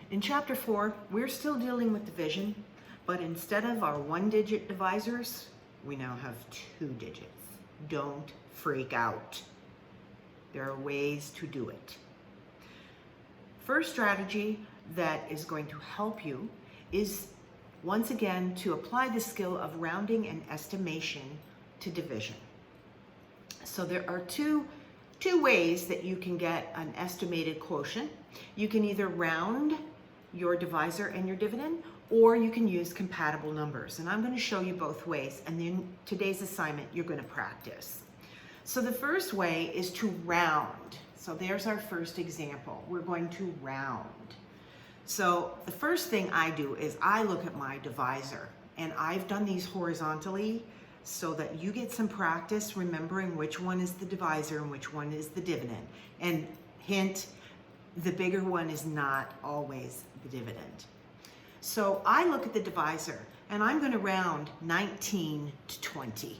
In Chapter 4, we're still dealing with division, but instead of our one-digit divisors, we now have 2 digits. Don't freak out. There are ways to do it. First strategy that is going to help you is, once again, to apply the skill of rounding and estimation to division. So there are two ways that you can get an estimated quotient. You can either round your divisor and your dividend, or you can use compatible numbers. And I'm going to show you both ways, and then today's assignment you're going to practice. So the first way is to round. So there's our first example. We're going to round. So the first thing I do is I look at my divisor, and I've done these horizontally so that you get some practice remembering which one is the divisor and which one is the dividend. And hint, the bigger one is not always the dividend. So I look at the divisor, and I'm going to round 19 to 20.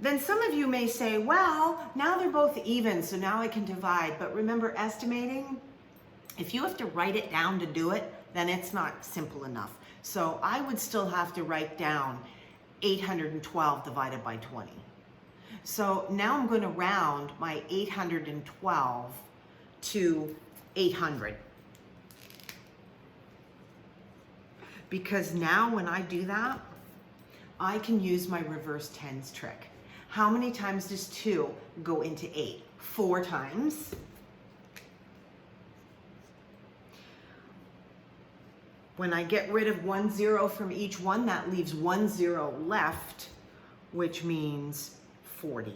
Then some of you may say, well, now they're both even, so now I can divide. But remember, estimating, if you have to write it down to do it, then it's not simple enough. So I would still have to write down 812 divided by 20. So now I'm going to round my 812 to 800. Because now when I do that, I can use my reverse tens trick. How many times does 2 go into 8? 4 times. When I get rid of 1 0 from each one, that leaves 1 0 left, which means 40.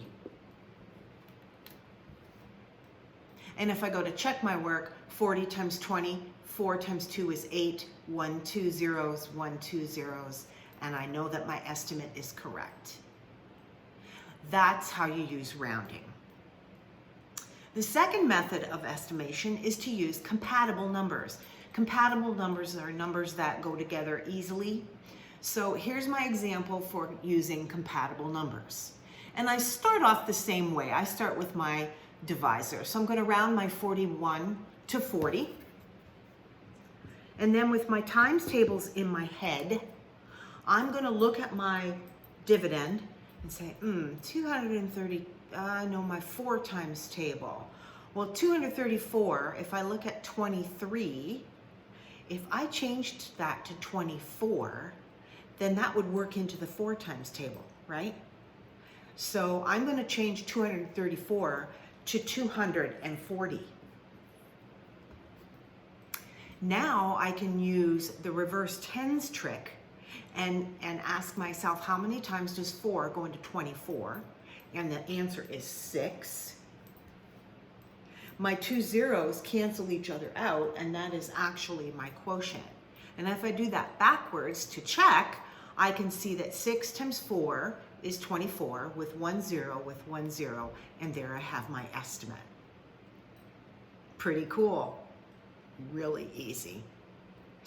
And if I go to check my work, 40 times 20, 4 times 2 is 8, 1 2 zeros, 1 2 zeros, and I know that my estimate is correct. That's how you use rounding. The second method of estimation is to use compatible numbers. Compatible numbers are numbers that go together easily. So here's my example for using compatible numbers. And I start off the same way. I start with my divisor. So I'm going to round my 41 to 40. And then with my times tables in my head, I'm going to look at my dividend and say, 230, no, my 4 times table. Well, 234, if I look at 23, if I changed that to 24, then that would work into the 4 times table, right? So I'm going to change 234 to 240. Now I can use the reverse tens trick and ask myself, how many times does 4 go into 24? And the answer is 6. My 2 zeros cancel each other out, and that is actually my quotient. And if I do that backwards to check, I can see that 6 times 4 is 24 with 1 0 with 1 0, and there I have my estimate. Pretty cool. Really easy.